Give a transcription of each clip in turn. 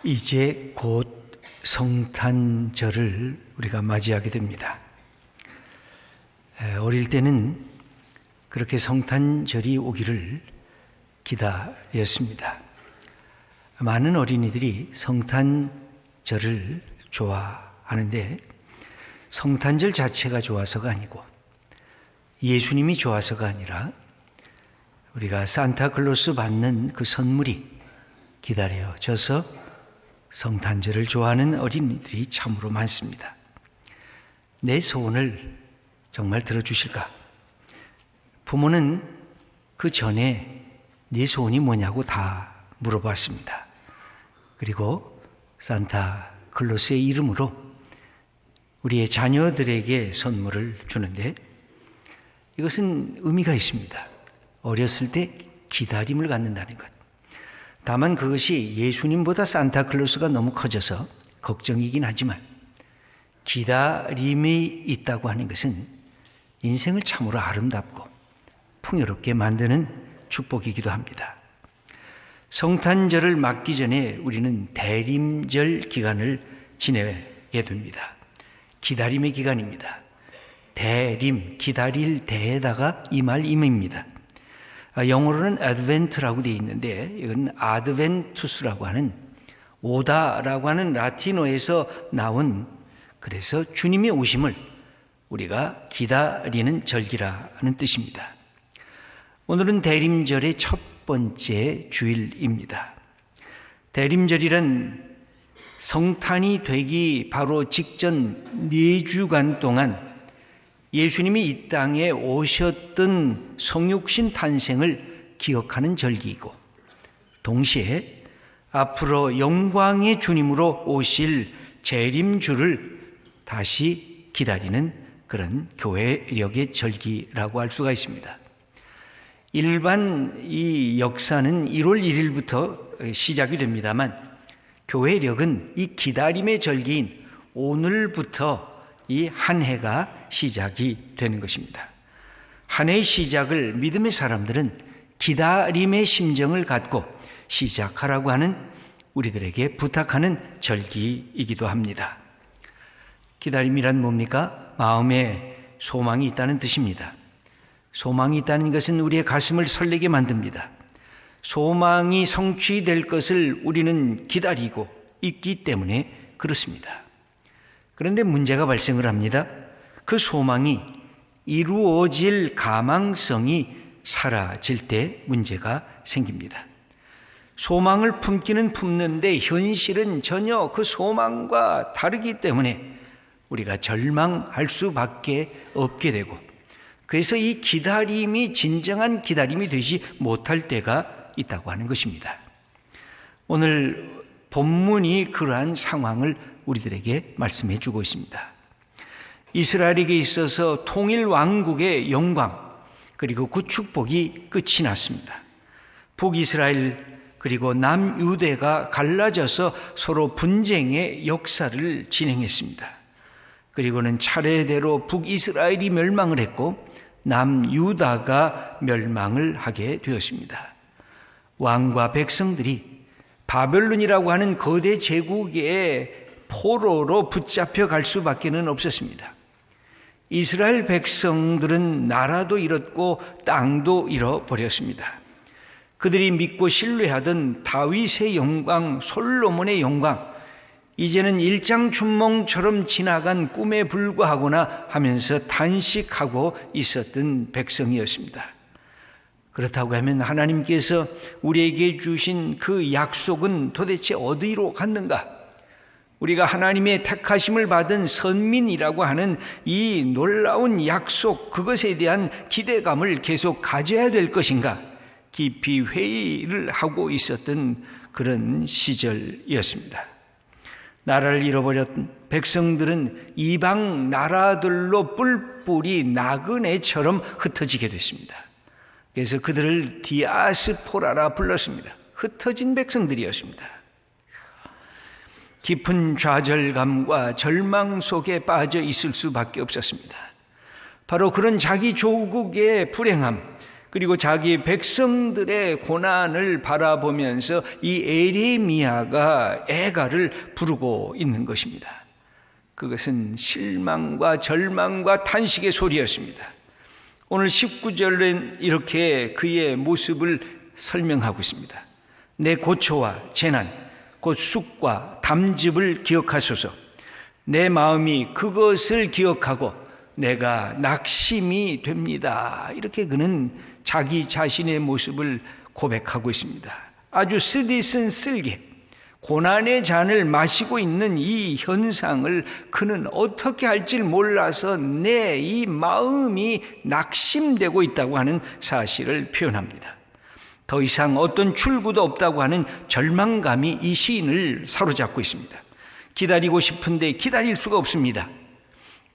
이제 곧 성탄절을 우리가 맞이하게 됩니다. 어릴 때는 그렇게 성탄절이 오기를 기다렸습니다. 많은 어린이들이 성탄절을 좋아하는데 성탄절 자체가 좋아서가 아니고 예수님이 좋아서가 아니라 우리가 산타클로스 받는 그 선물이 기다려져서 성탄절을 좋아하는 어린이들이 참으로 많습니다. 내 소원을 정말 들어주실까? 부모는 그 전에 네 소원이 뭐냐고 다 물어봤습니다. 그리고 산타클로스의 이름으로 우리의 자녀들에게 선물을 주는데 이것은 의미가 있습니다. 어렸을 때 기다림을 갖는다는 것. 다만 그것이 예수님보다 산타클로스가 너무 커져서 걱정이긴 하지만 기다림이 있다고 하는 것은 인생을 참으로 아름답고 풍요롭게 만드는 축복이기도 합니다. 성탄절을 맞기 전에 우리는 대림절 기간을 지내게 됩니다. 기다림의 기간입니다. 대림, 기다릴 대에다가 임할 임입니다. 영어로는 advent라고 되어 있는데 이건 adventus라고 하는 오다라고 하는 라틴어에서 나온, 그래서 주님의 오심을 우리가 기다리는 절기라는 뜻입니다. 오늘은 대림절의 첫 번째 주일입니다. 대림절이란 성탄이 되기 바로 직전 4주간 동안 예수님이 이 땅에 오셨던 성육신 탄생을 기억하는 절기이고 동시에 앞으로 영광의 주님으로 오실 재림주를 다시 기다리는 그런 교회력의 절기라고 할 수가 있습니다. 일반 이 역사는 1월 1일부터 시작이 됩니다만 교회력은 이 기다림의 절기인 오늘부터 이 한 해가 시작이 되는 것입니다. 한 해의 시작을 믿음의 사람들은 기다림의 심정을 갖고 시작하라고 하는 우리들에게 부탁하는 절기이기도 합니다. 기다림이란 뭡니까? 마음에 소망이 있다는 뜻입니다. 소망이 있다는 것은 우리의 가슴을 설레게 만듭니다. 소망이 성취될 것을 우리는 기다리고 있기 때문에 그렇습니다. 그런데 문제가 발생을 합니다. 그 소망이 이루어질 가망성이 사라질 때 문제가 생깁니다. 소망을 품기는 품는데 현실은 전혀 그 소망과 다르기 때문에 우리가 절망할 수밖에 없게 되고, 그래서 이 기다림이 진정한 기다림이 되지 못할 때가 있다고 하는 것입니다. 오늘 본문이 그러한 상황을 우리들에게 말씀해 주고 있습니다. 이스라엘에게 있어서 통일 왕국의 영광 그리고 그 축복이 끝이 났습니다. 북이스라엘 그리고 남유대가 갈라져서 서로 분쟁의 역사를 진행했습니다. 그리고는 차례대로 북이스라엘이 멸망을 했고 남유다가 멸망을 하게 되었습니다. 왕과 백성들이 바벨론이라고 하는 거대 제국의 포로로 붙잡혀 갈 수밖에는 없었습니다. 이스라엘 백성들은 나라도 잃었고 땅도 잃어버렸습니다. 그들이 믿고 신뢰하던 다윗의 영광, 솔로몬의 영광, 이제는 일장춘몽처럼 지나간 꿈에 불과하구나 하면서 탄식하고 있었던 백성이었습니다. 그렇다고 하면 하나님께서 우리에게 주신 그 약속은 도대체 어디로 갔는가? 우리가 하나님의 택하심을 받은 선민이라고 하는 이 놀라운 약속, 그것에 대한 기대감을 계속 가져야 될 것인가? 깊이 회의를 하고 있었던 그런 시절이었습니다. 나라를 잃어버렸던 백성들은 이방 나라들로 뿔뿔이 나그네처럼 흩어지게 됐습니다. 그래서 그들을 디아스포라라 불렀습니다. 흩어진 백성들이었습니다. 깊은 좌절감과 절망 속에 빠져 있을 수밖에 없었습니다. 바로 그런 자기 조국의 불행함, 그리고 자기 백성들의 고난을 바라보면서 이 에레미야가 애가를 부르고 있는 것입니다. 그것은 실망과 절망과 탄식의 소리였습니다. 오늘 19절은 이렇게 그의 모습을 설명하고 있습니다. 내 고초와 재난, 곧 쑥과 담즙을 기억하소서. 내 마음이 그것을 기억하고 내가 낙심이 됩니다. 이렇게 그는 자기 자신의 모습을 고백하고 있습니다. 아주 쓰디쓴 쓸개, 고난의 잔을 마시고 있는 이 현상을 그는 어떻게 할지 몰라서 내 이 마음이 낙심되고 있다고 하는 사실을 표현합니다. 더 이상 어떤 출구도 없다고 하는 절망감이 이 시인을 사로잡고 있습니다. 기다리고 싶은데 기다릴 수가 없습니다.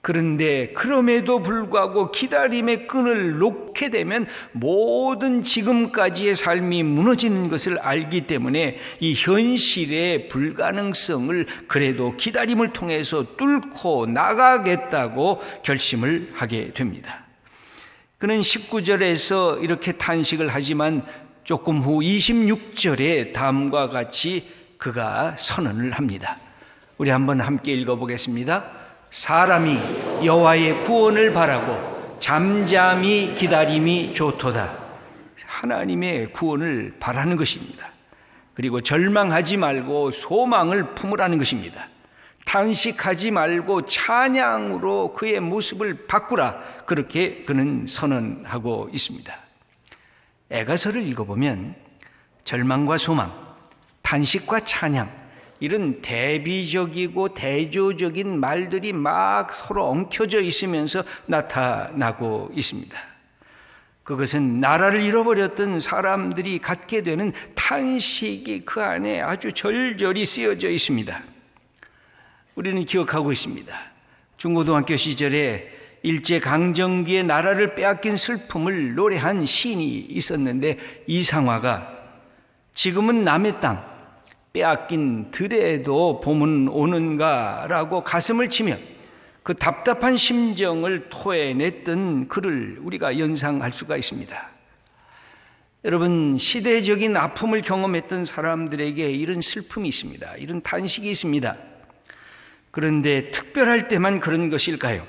그런데 그럼에도 불구하고 기다림의 끈을 놓게 되면 모든 지금까지의 삶이 무너지는 것을 알기 때문에 이 현실의 불가능성을 그래도 기다림을 통해서 뚫고 나가겠다고 결심을 하게 됩니다. 그는 19절에서 이렇게 탄식을 하지만 조금 후 26절에 다음과 같이 그가 선언을 합니다. 우리 한번 함께 읽어보겠습니다. 사람이 여호와의 구원을 바라고 잠잠히 기다림이 좋도다. 하나님의 구원을 바라는 것입니다. 그리고 절망하지 말고 소망을 품으라는 것입니다. 탄식하지 말고 찬양으로 그의 모습을 바꾸라. 그렇게 그는 선언하고 있습니다. 애가서를 읽어보면 절망과 소망, 탄식과 찬양, 이런 대비적이고 대조적인 말들이 막 서로 엉켜져 있으면서 나타나고 있습니다. 그것은 나라를 잃어버렸던 사람들이 갖게 되는 탄식이 그 안에 아주 절절히 쓰여져 있습니다. 우리는 기억하고 있습니다. 중고등학교 시절에 일제강점기에 나라를 빼앗긴 슬픔을 노래한 시인이 있었는데 이상화가 지금은 남의 땅 빼앗긴 들에도 봄은 오는가라고 가슴을 치며 그 답답한 심정을 토해냈던 글을 우리가 연상할 수가 있습니다. 여러분, 시대적인 아픔을 경험했던 사람들에게 이런 슬픔이 있습니다. 이런 탄식이 있습니다. 그런데 특별할 때만 그런 것일까요?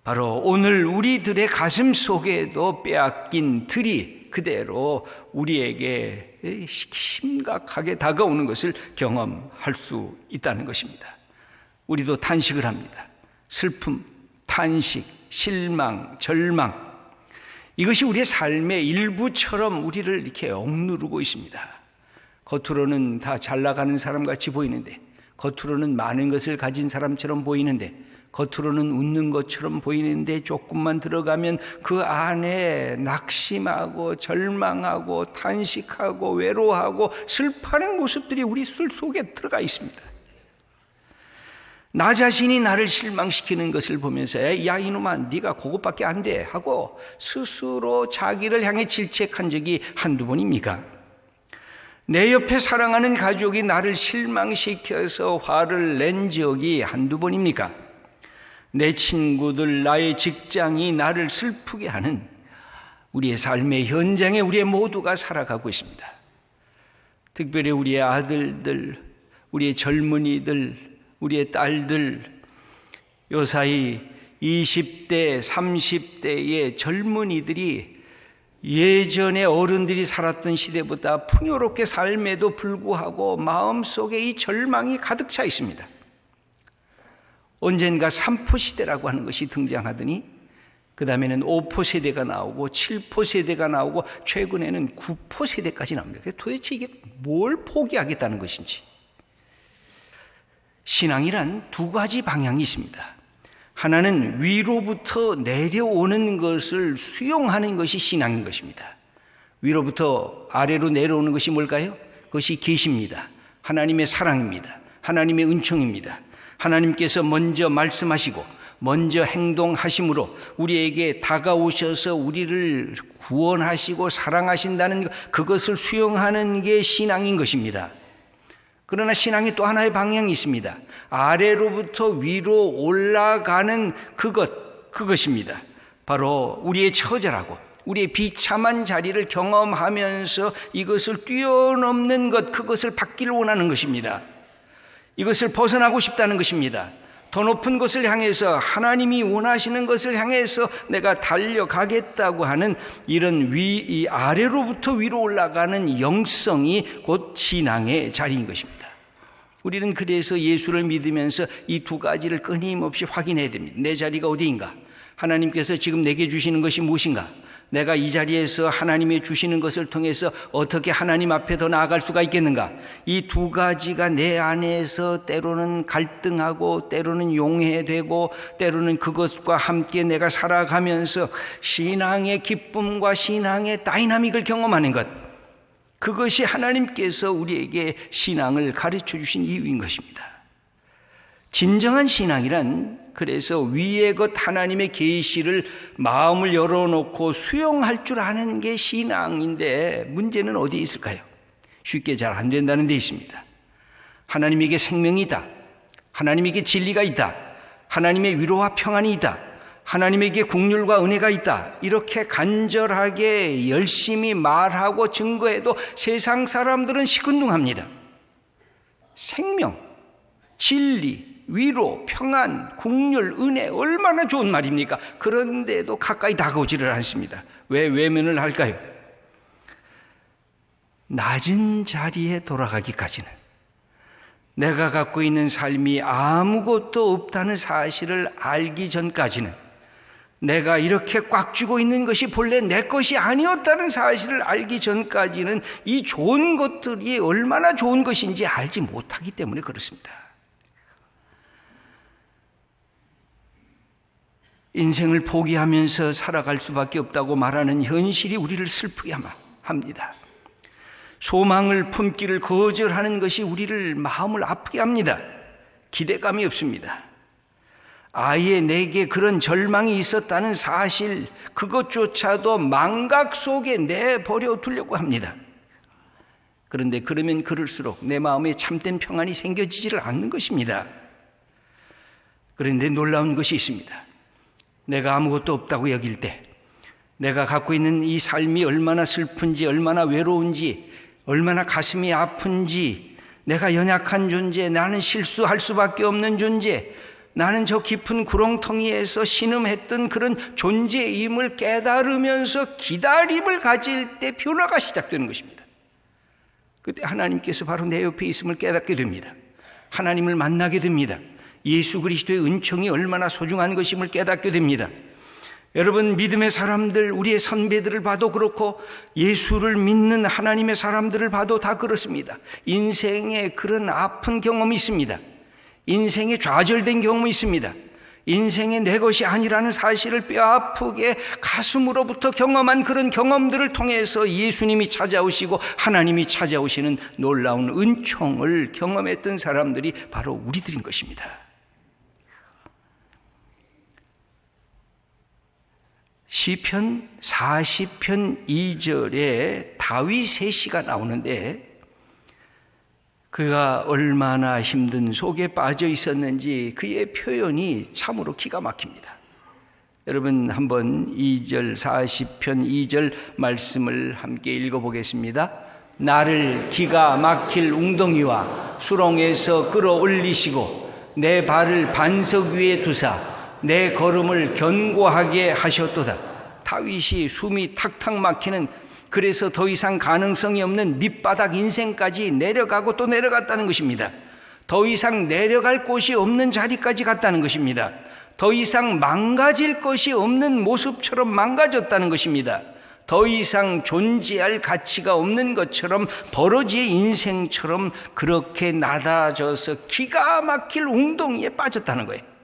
바로 오늘 우리들의 가슴 속에도 빼앗긴 들이 그대로 우리에게 심각하게 다가오는 것을 경험할 수 있다는 것입니다. 우리도 탄식을 합니다. 슬픔, 탄식, 실망, 절망, 이것이 우리의 삶의 일부처럼 우리를 이렇게 억누르고 있습니다. 겉으로는 다 잘 나가는 사람 같이 보이는데, 겉으로는 많은 것을 가진 사람처럼 보이는데, 겉으로는 웃는 것처럼 보이는데 조금만 들어가면 그 안에 낙심하고 절망하고 탄식하고 외로워하고 슬퍼하는 모습들이 우리 속에 들어가 있습니다. 나 자신이 나를 실망시키는 것을 보면서 야 이놈아 네가 그것밖에 안 돼 하고 스스로 자기를 향해 질책한 적이 한두 번입니까? 내 옆에 사랑하는 가족이 나를 실망시켜서 화를 낸 적이 한두 번입니까? 내 친구들, 나의 직장이 나를 슬프게 하는 우리의 삶의 현장에 우리의 모두가 살아가고 있습니다. 특별히 우리의 아들들, 우리의 젊은이들, 우리의 딸들, 요사이 20대, 30대의 젊은이들이 예전에 어른들이 살았던 시대보다 풍요롭게 삶에도 불구하고 마음속에 이 절망이 가득 차 있습니다. 언젠가 3포 시대라고 하는 것이 등장하더니 그 다음에는 5포 세대가 나오고 7포 세대가 나오고 최근에는 9포 세대까지 나옵니다. 도대체 이게 뭘 포기하겠다는 것인지. 신앙이란 두 가지 방향이 있습니다. 하나는 위로부터 내려오는 것을 수용하는 것이 신앙인 것입니다. 위로부터 아래로 내려오는 것이 뭘까요? 그것이 계시입니다. 하나님의 사랑입니다. 하나님의 은총입니다. 하나님께서 먼저 말씀하시고 먼저 행동하심으로 우리에게 다가오셔서 우리를 구원하시고 사랑하신다는 그것을 수용하는 게 신앙인 것입니다. 그러나 신앙이 또 하나의 방향이 있습니다. 아래로부터 위로 올라가는 그것입니다. 바로 우리의 처절하고 우리의 비참한 자리를 경험하면서 이것을 뛰어넘는 것, 그것을 받기를 원하는 것입니다. 이것을 벗어나고 싶다는 것입니다. 더 높은 곳을 향해서, 하나님이 원하시는 것을 향해서 내가 달려가겠다고 하는 이런 이 아래로부터 위로 올라가는 영성이 곧 신앙의 자리인 것입니다. 우리는 그래서 예수를 믿으면서 이 두 가지를 끊임없이 확인해야 됩니다. 내 자리가 어디인가? 하나님께서 지금 내게 주시는 것이 무엇인가? 내가 이 자리에서 하나님이 주시는 것을 통해서 어떻게 하나님 앞에 더 나아갈 수가 있겠는가? 이 두 가지가 내 안에서 때로는 갈등하고 때로는 용해되고 때로는 그것과 함께 내가 살아가면서 신앙의 기쁨과 신앙의 다이나믹을 경험하는 것, 그것이 하나님께서 우리에게 신앙을 가르쳐 주신 이유인 것입니다. 진정한 신앙이란 그래서 위의 것 하나님의 계시를 마음을 열어놓고 수용할 줄 아는 게 신앙인데, 문제는 어디에 있을까요? 쉽게 잘 안 된다는 데 있습니다. 하나님에게 생명이 있다, 하나님에게 진리가 있다, 하나님의 위로와 평안이 있다, 하나님에게 긍휼과 은혜가 있다, 이렇게 간절하게 열심히 말하고 증거해도 세상 사람들은 시큰둥합니다. 생명, 진리, 위로, 평안, 긍휼, 은혜, 얼마나 좋은 말입니까? 그런데도 가까이 다가오지를 않습니다. 왜 외면을 할까요? 낮은 자리에 돌아가기까지는, 내가 갖고 있는 삶이 아무것도 없다는 사실을 알기 전까지는, 내가 이렇게 꽉 쥐고 있는 것이 본래 내 것이 아니었다는 사실을 알기 전까지는 이 좋은 것들이 얼마나 좋은 것인지 알지 못하기 때문에 그렇습니다. 인생을 포기하면서 살아갈 수밖에 없다고 말하는 현실이 우리를 슬프게 합니다. 소망을 품기를 거절하는 것이 우리를 마음을 아프게 합니다. 기대감이 없습니다. 아예 내게 그런 절망이 있었다는 사실, 그것조차도 망각 속에 내버려 두려고 합니다. 그런데 그러면 그럴수록 내 마음에 참된 평안이 생겨지지를 않는 것입니다. 그런데 놀라운 것이 있습니다. 내가 아무것도 없다고 여길 때, 내가 갖고 있는 이 삶이 얼마나 슬픈지, 얼마나 외로운지, 얼마나 가슴이 아픈지, 내가 연약한 존재, 나는 실수할 수밖에 없는 존재, 나는 저 깊은 구렁텅이에서 신음했던 그런 존재임을 깨달으면서 기다림을 가질 때 변화가 시작되는 것입니다. 그때 하나님께서 바로 내 옆에 있음을 깨닫게 됩니다. 하나님을 만나게 됩니다. 예수 그리스도의 은총이 얼마나 소중한 것임을 깨닫게 됩니다. 여러분, 믿음의 사람들, 우리의 선배들을 봐도 그렇고 예수를 믿는 하나님의 사람들을 봐도 다 그렇습니다. 인생에 그런 아픈 경험이 있습니다. 인생에 좌절된 경험이 있습니다. 인생에 내 것이 아니라는 사실을 뼈아프게 가슴으로부터 경험한 그런 경험들을 통해서 예수님이 찾아오시고 하나님이 찾아오시는 놀라운 은총을 경험했던 사람들이 바로 우리들인 것입니다. 시편 40편 2절에 다윗의 시가 나오는데, 그가 얼마나 힘든 속에 빠져 있었는지 그의 표현이 참으로 기가 막힙니다. 여러분, 한번 2절 40편 2절 말씀을 함께 읽어보겠습니다. 나를 기가 막힐 웅덩이와 수렁에서 끌어올리시고 내 발을 반석 위에 두사 내 걸음을 견고하게 하셨도다. 다윗이 숨이 탁탁 막히는, 그래서 더 이상 가능성이 없는 밑바닥 인생까지 내려가고 또 내려갔다는 것입니다. 더 이상 내려갈 곳이 없는 자리까지 갔다는 것입니다. 더 이상 망가질 것이 없는 모습처럼 망가졌다는 것입니다. 더 이상 존재할 가치가 없는 것처럼 버러지의 인생처럼 그렇게 낮아져서 기가 막힐 웅덩이에 빠졌다는 거예요.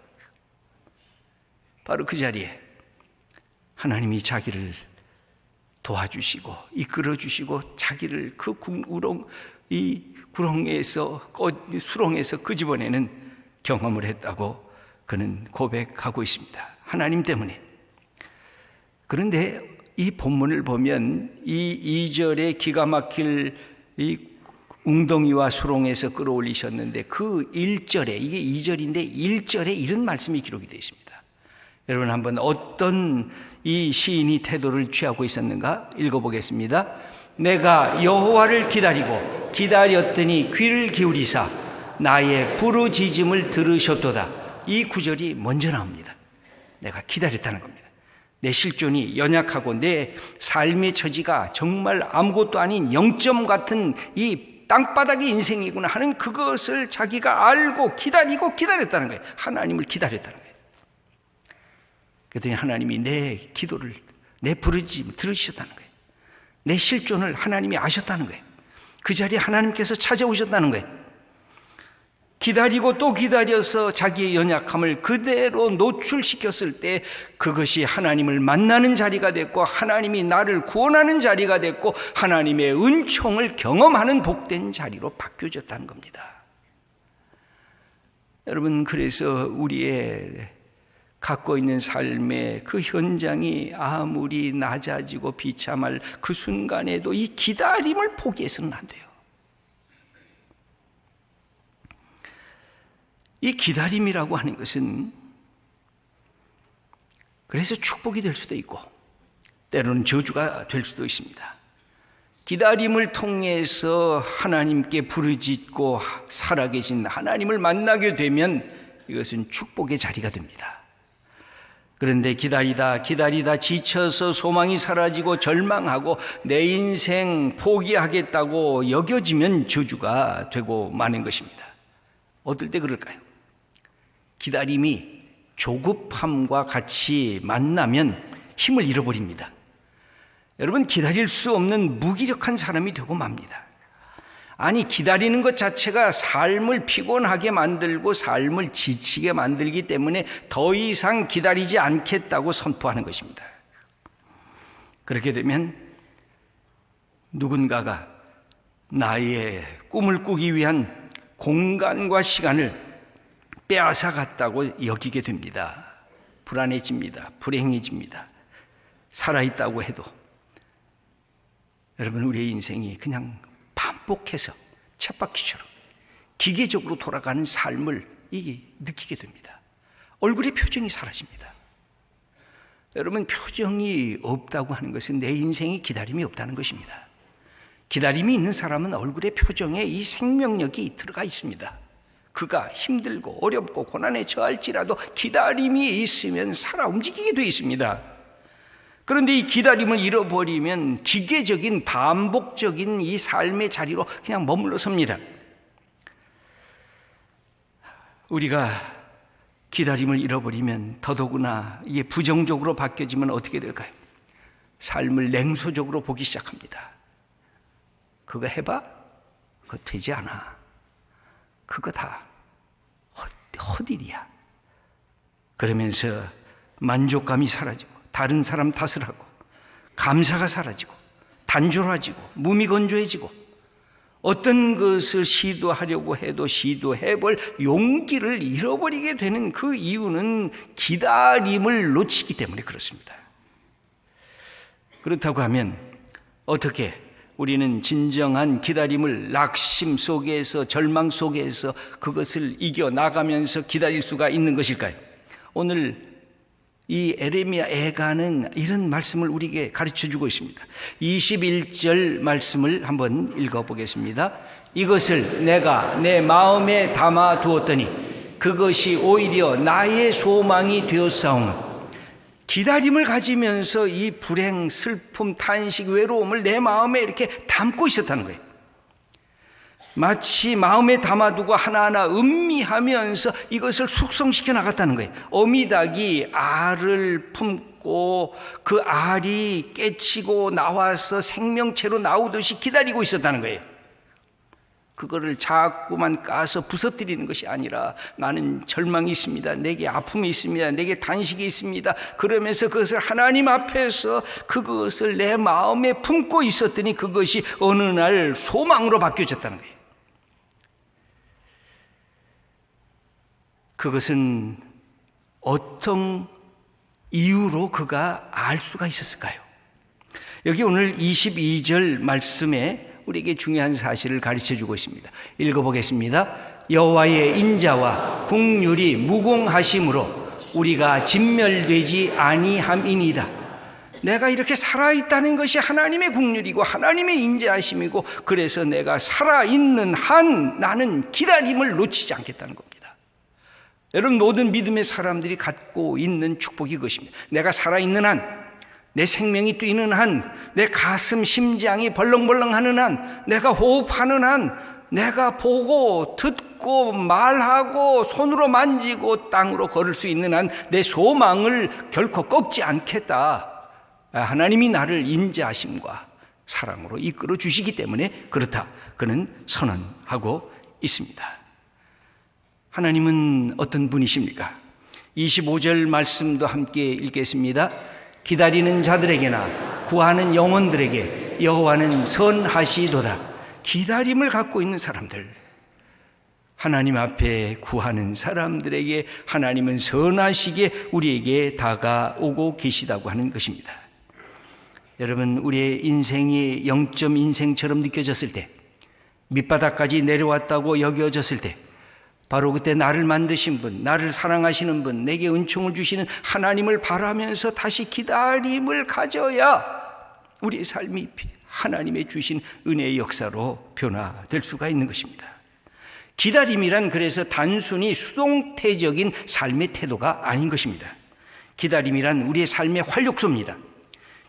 바로 그 자리에 하나님이 자기를 도와주시고 이끌어주시고 자기를 그 수렁에서 끄집어내는 경험을 했다고 그는 고백하고 있습니다. 하나님 때문에. 그런데 이 본문을 보면 이 2절에 기가 막힐 이 웅덩이와 수렁에서 끌어올리셨는데 그 1절에, 이게 2절인데 1절에 이런 말씀이 기록이 되어 있습니다. 여러분 한번 어떤 이 시인이 태도를 취하고 있었는가 읽어보겠습니다. 내가 여호와를 기다리고 기다렸더니 귀를 기울이사 나의 부르짖음을 들으셨도다. 이 구절이 먼저 나옵니다. 내가 기다렸다는 겁니다. 내 실존이 연약하고 내 삶의 처지가 정말 아무것도 아닌 0점 같은 이 땅바닥의 인생이구나 하는 그것을 자기가 알고 기다렸다는 거예요. 하나님을 기다렸다는 거예요. 그랬더니 하나님이 내 기도를, 내 부르짖음을 들으셨다는 거예요. 내 실존을 하나님이 아셨다는 거예요. 그 자리에 하나님께서 찾아오셨다는 거예요. 기다리고 또 기다려서 자기의 연약함을 그대로 노출시켰을 때 그것이 하나님을 만나는 자리가 됐고 하나님이 나를 구원하는 자리가 됐고 하나님의 은총을 경험하는 복된 자리로 바뀌어졌다는 겁니다. 여러분, 그래서 우리의 갖고 있는 삶의 그 현장이 아무리 낮아지고 비참할 그 순간에도 이 기다림을 포기해서는 안 돼요. 이 기다림이라고 하는 것은 그래서 축복이 될 수도 있고 때로는 저주가 될 수도 있습니다. 기다림을 통해서 하나님께 부르짖고 살아계신 하나님을 만나게 되면 이것은 축복의 자리가 됩니다. 그런데 기다리다 지쳐서 소망이 사라지고 절망하고 내 인생 포기하겠다고 여겨지면 저주가 되고 마는 것입니다. 어떨 때 그럴까요? 기다림이 조급함과 같이 만나면 힘을 잃어버립니다. 여러분, 기다릴 수 없는 무기력한 사람이 되고 맙니다. 아니, 기다리는 것 자체가 삶을 피곤하게 만들고 삶을 지치게 만들기 때문에 더 이상 기다리지 않겠다고 선포하는 것입니다. 그렇게 되면 누군가가 나의 꿈을 꾸기 위한 공간과 시간을 빼앗아갔다고 여기게 됩니다. 불안해집니다. 불행해집니다. 살아있다고 해도 여러분, 우리의 인생이 그냥 반복해서 쳇바퀴처럼 기계적으로 돌아가는 삶을 느끼게 됩니다. 얼굴의 표정이 사라집니다. 여러분, 표정이 없다고 하는 것은 내 인생에 기다림이 없다는 것입니다. 기다림이 있는 사람은 얼굴의 표정에 이 생명력이 들어가 있습니다. 그가 힘들고 어렵고 고난에 처할지라도 기다림이 있으면 살아 움직이게 되어 있습니다. 그런데 이 기다림을 잃어버리면 기계적인 반복적인 이 삶의 자리로 그냥 머물러 섭니다. 우리가 기다림을 잃어버리면 더더구나 이게 부정적으로 바뀌어지면 어떻게 될까요? 삶을 냉소적으로 보기 시작합니다. 그거 해봐? 그거 되지 않아. 그거 다 헛일이야. 그러면서 만족감이 사라지고 다른 사람 탓을 하고 감사가 사라지고 단조로워지고 무미건조해지고 어떤 것을 시도하려고 해도 시도해볼 용기를 잃어버리게 되는 그 이유는 기다림을 놓치기 때문에 그렇습니다. 그렇다고 하면 어떻게 우리는 진정한 기다림을 낙심 속에서 절망 속에서 그것을 이겨나가면서 기다릴 수가 있는 것일까요? 오늘 이 에레미야 애가는 이런 말씀을 우리에게 가르쳐주고 있습니다. 21절 말씀을 한번 읽어보겠습니다. 이것을 내가 내 마음에 담아두었더니 그것이 오히려 나의 소망이 되었사오니. 기다림을 가지면서 이 불행, 슬픔, 탄식, 외로움을 내 마음에 이렇게 담고 있었다는 거예요. 마치 마음에 담아두고 하나하나 음미하면서 이것을 숙성시켜 나갔다는 거예요. 어미닭이 알을 품고 그 알이 깨치고 나와서 생명체로 나오듯이 기다리고 있었다는 거예요. 그거를 자꾸만 까서 부서뜨리는 것이 아니라 나는 절망이 있습니다. 내게 아픔이 있습니다. 내게 단식이 있습니다. 그러면서 그것을 하나님 앞에서 그것을 내 마음에 품고 있었더니 그것이 어느 날 소망으로 바뀌어졌다는 거예요. 그것은 어떤 이유로 그가 알 수가 있었을까요? 여기 오늘 22절 말씀에 우리에게 중요한 사실을 가르쳐주고 있습니다. 읽어보겠습니다. 여호와의 인자와 긍휼이 무궁하심으로 우리가 진멸되지 아니함이니이다. 내가 이렇게 살아있다는 것이 하나님의 긍휼이고 하나님의 인자하심이고, 그래서 내가 살아있는 한 나는 기다림을 놓치지 않겠다는 겁니다. 여러분, 모든 믿음의 사람들이 갖고 있는 축복이 그것입니다. 내가 살아있는 한, 내 생명이 뛰는 한, 내 가슴 심장이 벌렁벌렁하는 한, 내가 호흡하는 한, 내가 보고 듣고 말하고 손으로 만지고 땅으로 걸을 수 있는 한 내 소망을 결코 꺾지 않겠다. 하나님이 나를 인자하심과 사랑으로 이끌어 주시기 때문에 그렇다, 그는 선언하고 있습니다. 하나님은 어떤 분이십니까? 25절 말씀도 함께 읽겠습니다. 기다리는 자들에게나 구하는 영혼들에게 여호와는 선하시도다. 기다림을 갖고 있는 사람들, 하나님 앞에 구하는 사람들에게 하나님은 선하시게 우리에게 다가오고 계시다고 하는 것입니다. 여러분, 우리의 인생이 영점 인생처럼 느껴졌을 때, 밑바닥까지 내려왔다고 여겨졌을 때, 바로 그때 나를 만드신 분, 나를 사랑하시는 분, 내게 은총을 주시는 하나님을 바라면서 다시 기다림을 가져야 우리의 삶이 하나님의 주신 은혜의 역사로 변화될 수가 있는 것입니다. 기다림이란 그래서 단순히 수동태적인 삶의 태도가 아닌 것입니다. 기다림이란 우리의 삶의 활력소입니다.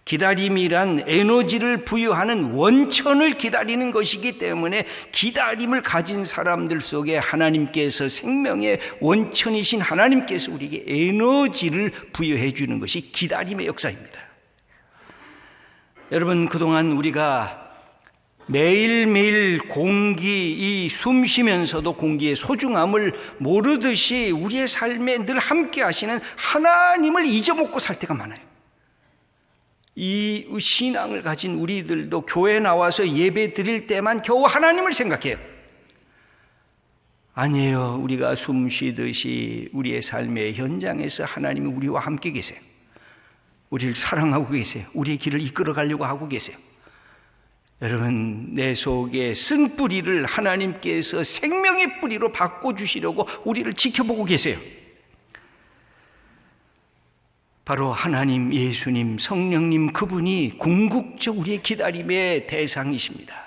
기다림이란 에너지를 부여하는 원천을 기다리는 것이기 때문에 기다림을 가진 사람들 속에 하나님께서, 생명의 원천이신 하나님께서 우리에게 에너지를 부여해 주는 것이 기다림의 역사입니다. 여러분, 그동안 우리가 매일매일 이 숨 쉬면서도 공기의 소중함을 모르듯이 우리의 삶에 늘 함께 하시는 하나님을 잊어먹고 살 때가 많아요. 이 신앙을 가진 우리들도 교회 나와서 예배 드릴 때만 겨우 하나님을 생각해요. 아니에요. 우리가 숨 쉬듯이 우리의 삶의 현장에서 하나님이 우리와 함께 계세요. 우리를 사랑하고 계세요. 우리의 길을 이끌어 가려고 하고 계세요. 여러분, 내 속에 쓴 뿌리를 하나님께서 생명의 뿌리로 바꿔주시려고 우리를 지켜보고 계세요. 바로 하나님, 예수님, 성령님, 그분이 궁극적 우리의 기다림의 대상이십니다.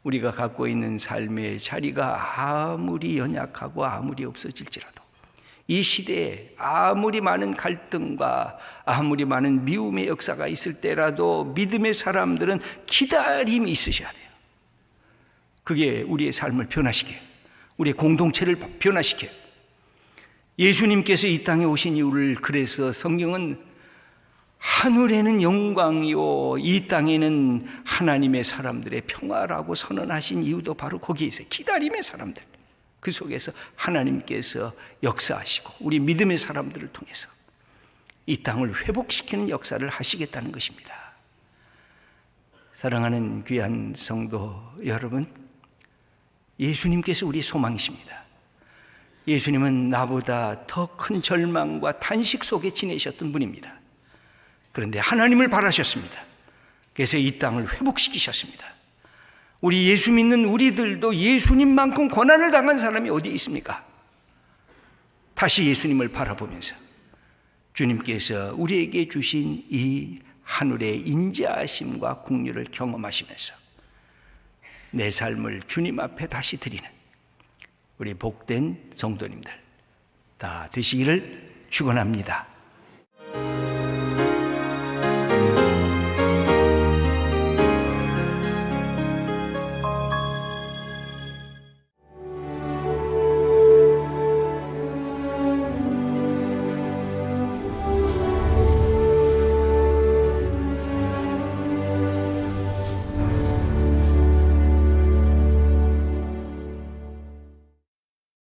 우리가 갖고 있는 삶의 자리가 아무리 연약하고 아무리 없어질지라도, 이 시대에 아무리 많은 갈등과 아무리 많은 미움의 역사가 있을 때라도 믿음의 사람들은 기다림이 있으셔야 돼요. 그게 우리의 삶을 변화시켜요. 우리의 공동체를 변화시켜요. 예수님께서 이 땅에 오신 이유를 그래서 성경은 하늘에는 영광이요 이 땅에는 하나님의 사람들의 평화라고 선언하신 이유도 바로 거기에 있어요. 기다림의 사람들, 그 속에서 하나님께서 역사하시고 우리 믿음의 사람들을 통해서 이 땅을 회복시키는 역사를 하시겠다는 것입니다. 사랑하는 귀한 성도 여러분, 예수님께서 우리 소망이십니다. 예수님은 나보다 더 큰 절망과 탄식 속에 지내셨던 분입니다. 그런데 하나님을 바라셨습니다. 그래서 이 땅을 회복시키셨습니다. 우리 예수 믿는 우리들도 예수님만큼 고난을 당한 사람이 어디 있습니까? 다시 예수님을 바라보면서 주님께서 우리에게 주신 이 하늘의 인자하심과 긍휼을 경험하시면서 내 삶을 주님 앞에 다시 드리는 우리 복된 성도님들 다 되시기를 축원합니다.